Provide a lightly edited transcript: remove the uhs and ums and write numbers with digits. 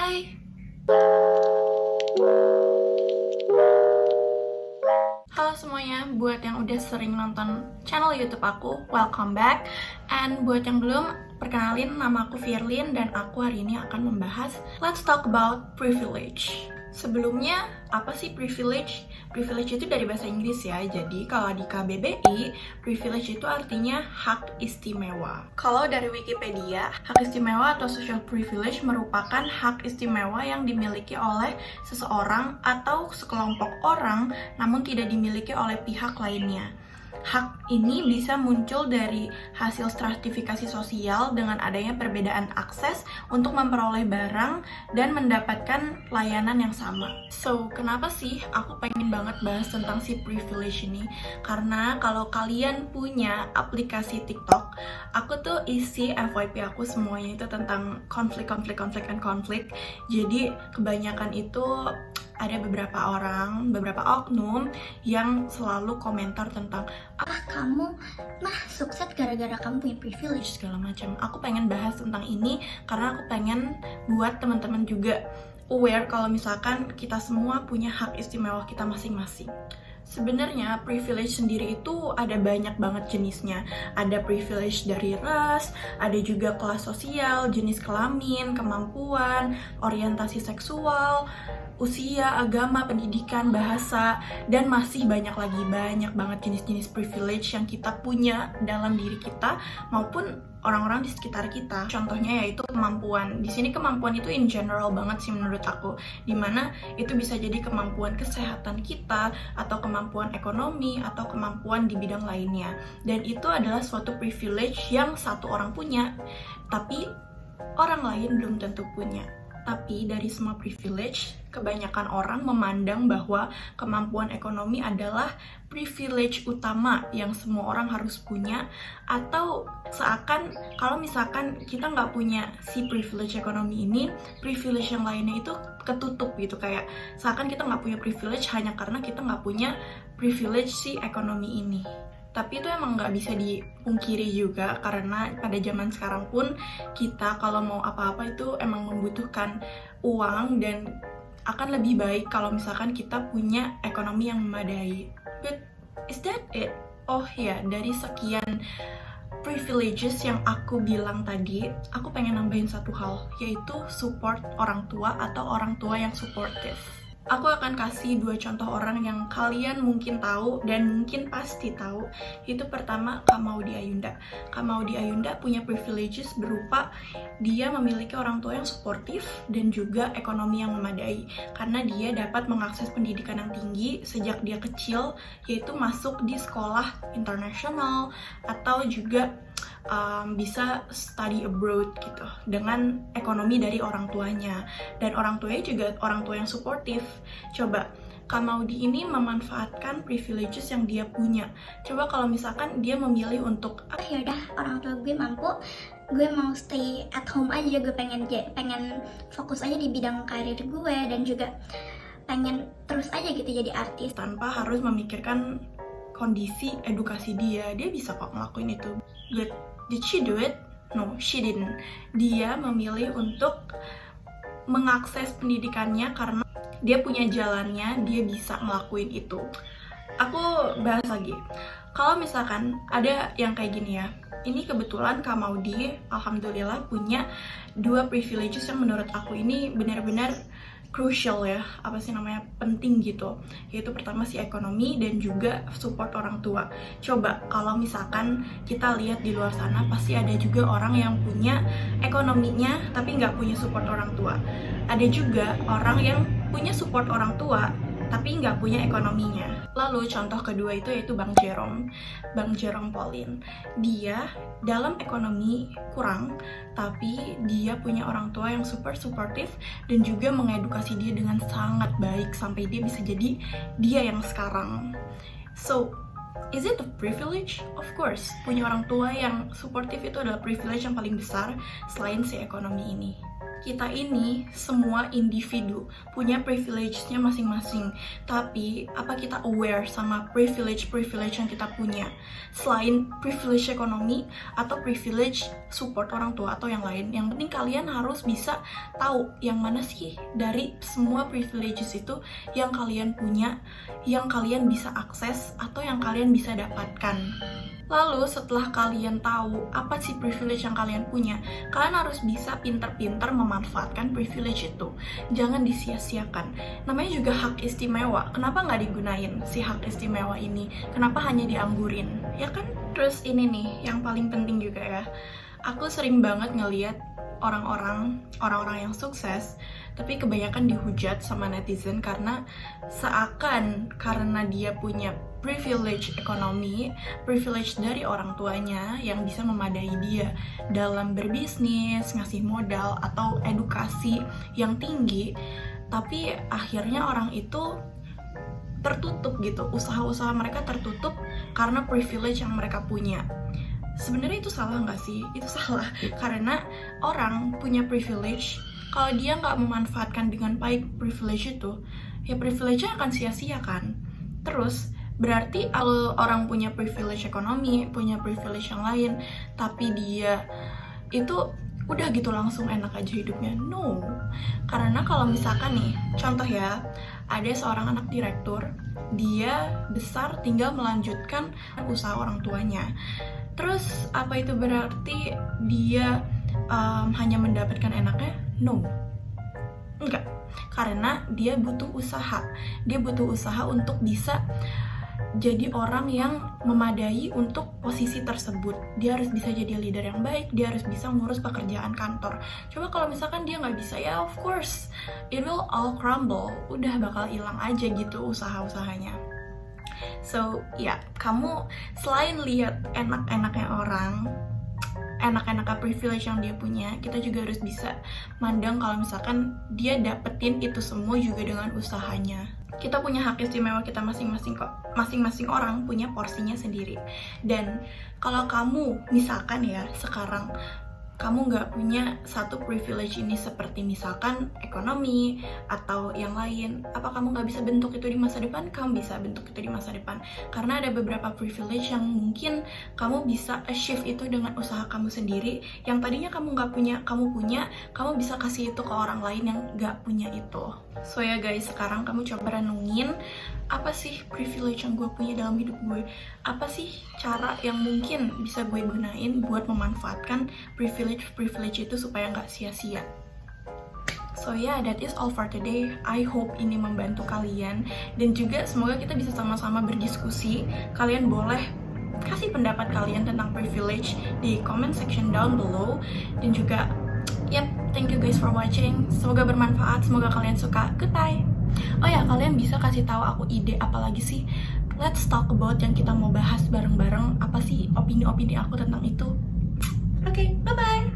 Hai, halo semuanya. Buat yang udah sering nonton channel YouTube aku, welcome back. And buat yang belum, perkenalin, nama aku Firlin dan aku hari ini akan membahas Let's talk about privilege. Sebelumnya, apa sih privilege? Privilege itu dari bahasa Inggris ya, jadi kalau di KBBI, privilege itu artinya hak istimewa. Kalau dari Wikipedia, hak istimewa atau social privilege merupakan hak istimewa yang dimiliki oleh seseorang atau sekelompok orang, namun tidak dimiliki oleh pihak lainnya. Hak ini bisa muncul dari hasil stratifikasi sosial dengan adanya perbedaan akses untuk memperoleh barang dan mendapatkan layanan yang sama. So, kenapa sih aku pengen banget bahas tentang si privilege ini? Karena kalau kalian punya aplikasi TikTok, aku tuh isi FYP aku semuanya itu tentang konflik. Jadi, kebanyakan itu ada beberapa orang, beberapa oknum yang selalu komentar tentang kamu sukses gara-gara kamu punya privilege. segala macam. Aku pengen bahas tentang ini karena aku pengen buat teman-teman juga aware kalau misalkan kita semua punya hak istimewa kita masing-masing. Sebenarnya privilege sendiri itu ada banyak banget jenisnya. Ada privilege dari ras, ada juga kelas sosial, jenis kelamin, kemampuan, orientasi seksual, usia, agama, pendidikan, bahasa, dan masih banyak lagi, banyak banget jenis-jenis privilege yang kita punya dalam diri kita maupun orang-orang di sekitar kita. Contohnya yaitu kemampuan. Di sini kemampuan itu in general banget sih menurut aku, dimana itu bisa jadi kemampuan kesehatan kita, atau kemampuan ekonomi, atau kemampuan di bidang lainnya. Dan itu adalah suatu privilege yang satu orang punya, tapi orang lain belum tentu punya. Tapi dari semua privilege, kebanyakan orang memandang bahwa kemampuan ekonomi adalah privilege utama yang semua orang harus punya, atau seakan kalau misalkan kita nggak punya si privilege ekonomi ini, privilege yang lainnya itu ketutup gitu, kayak seakan kita nggak punya privilege hanya karena kita nggak punya privilege si ekonomi ini. Tapi itu emang nggak bisa dipungkiri juga, karena pada zaman sekarang pun kita kalau mau apa-apa itu emang membutuhkan uang, dan akan lebih baik kalau misalkan kita punya ekonomi yang memadai. But is that it? Oh ya, dari sekian privileges yang aku bilang tadi, aku pengen nambahin satu hal, yaitu support orang tua atau orang tua yang supportive. Aku akan kasih 2 contoh orang yang kalian mungkin tahu dan mungkin pasti tahu. Itu pertama, Kak Maudy Ayunda. Kak Maudy Ayunda punya privileges berupa dia memiliki orang tua yang suportif dan juga ekonomi yang memadai, karena dia dapat mengakses pendidikan yang tinggi sejak dia kecil, yaitu masuk di sekolah internasional atau juga bisa study abroad gitu dengan ekonomi dari orang tuanya, dan orang tuanya juga orang tua yang suportif. Coba Kak Maudy ini memanfaatkan privileges yang dia punya. Coba kalau misalkan dia memilih untuk Yaudah, orang tua gue mampu, gue mau stay at home aja, gue pengen fokus aja di bidang karir gue, dan juga pengen terus aja gitu jadi artis tanpa harus memikirkan kondisi edukasi dia bisa kok ngelakuin itu. But did she do it? No, she didn't. Dia memilih untuk mengakses pendidikannya karena dia punya jalannya, dia bisa ngelakuin itu. Aku bahas lagi. Kalau misalkan ada yang kayak gini ya, ini kebetulan Kak Maudy alhamdulillah punya 2 privileges yang menurut aku ini benar-benar crucial ya, penting gitu, yaitu pertama si ekonomi dan juga support orang tua. Coba kalau misalkan kita lihat di luar sana, pasti ada juga orang yang punya ekonominya tapi nggak punya support orang tua. Ada juga orang yang punya support orang tua tapi nggak punya ekonominya. Lalu contoh kedua itu yaitu Bang Jerome Pauline. Dia dalam ekonomi kurang, tapi dia punya orang tua yang super supportive dan juga mengedukasi dia dengan sangat baik sampai dia bisa jadi dia yang sekarang. So, is it a privilege? Of course, punya orang tua yang supportive itu adalah privilege yang paling besar selain si ekonomi ini. kita ini semua individu, punya privilege-nya masing-masing. Tapi, apa kita aware sama privilege yang kita punya? Selain privilege ekonomi atau privilege support orang tua atau yang lain. Yang penting kalian harus bisa tahu yang mana sih dari semua privileges itu yang kalian punya, yang kalian bisa akses, atau yang kalian bisa dapatkan. Lalu setelah kalian tahu apa sih privilege yang kalian punya, kalian harus bisa pinter-pinter memanfaatkan privilege itu. Jangan disia-siakan. Namanya juga hak istimewa. Kenapa nggak digunain si hak istimewa ini? Kenapa hanya dianggurin? Ya kan? Terus ini nih, yang paling penting juga ya. Aku sering banget ngeliat orang-orang yang sukses, tapi kebanyakan dihujat sama netizen karena seakan karena dia punya privilege ekonomi, privilege dari orang tuanya yang bisa memadai dia dalam berbisnis, ngasih modal, atau edukasi yang tinggi, tapi akhirnya orang itu tertutup gitu, usaha-usaha mereka tertutup karena privilege yang mereka punya. Sebenarnya itu salah nggak sih? Itu salah, karena orang punya privilege, kalau dia nggak memanfaatkan dengan baik privilege itu, ya privilege-nya akan sia-sia kan. Terus, berarti kalau orang punya privilege ekonomi, punya privilege yang lain, tapi dia itu udah gitu langsung enak aja hidupnya. No, karena kalau misalkan nih, contoh ya, ada seorang anak direktur, dia besar tinggal melanjutkan usaha orang tuanya. Terus apa itu berarti dia hanya mendapatkan enaknya? No, enggak, karena dia butuh usaha. Dia butuh usaha untuk bisa jadi orang yang memadai untuk posisi tersebut. Dia harus bisa jadi leader yang baik, dia harus bisa ngurus pekerjaan kantor. Coba kalau misalkan dia nggak bisa, ya of course it will all crumble, udah bakal hilang aja gitu usaha-usahanya. So, ya, kamu selain lihat enak-enaknya orang, enak-enaknya privilege yang dia punya, kita juga harus bisa mandang kalau misalkan dia dapetin itu semua juga dengan usahanya. Kita punya hak istimewa kita masing-masing kok. Masing-masing orang punya porsinya sendiri. Dan kalau kamu, misalkan ya, sekarang kamu nggak punya satu privilege ini seperti misalkan ekonomi atau yang lain, apa kamu nggak bisa bentuk itu di masa depan? Kamu bisa bentuk itu di masa depan, karena ada beberapa privilege yang mungkin kamu bisa achieve itu dengan usaha kamu sendiri, yang tadinya kamu nggak punya, kamu bisa kasih itu ke orang lain yang nggak punya itu. So ya guys, sekarang kamu coba renungin, apa sih privilege yang gue punya dalam hidup gue? Apa sih cara yang mungkin bisa gue gunain buat memanfaatkan privilege itu supaya nggak sia-sia? So yeah, that is all for today. I hope ini membantu kalian, dan juga semoga kita bisa sama-sama berdiskusi. Kalian boleh kasih pendapat kalian tentang privilege di comment section down below. Dan juga, yep, thank you guys for watching. Semoga bermanfaat, semoga kalian suka. Goodbye. Oh ya, kalian bisa kasih tahu aku ide apa lagi sih? Let's talk about yang kita mau bahas bareng-bareng. Apa sih opini-opini aku tentang itu? Oke, bye-bye.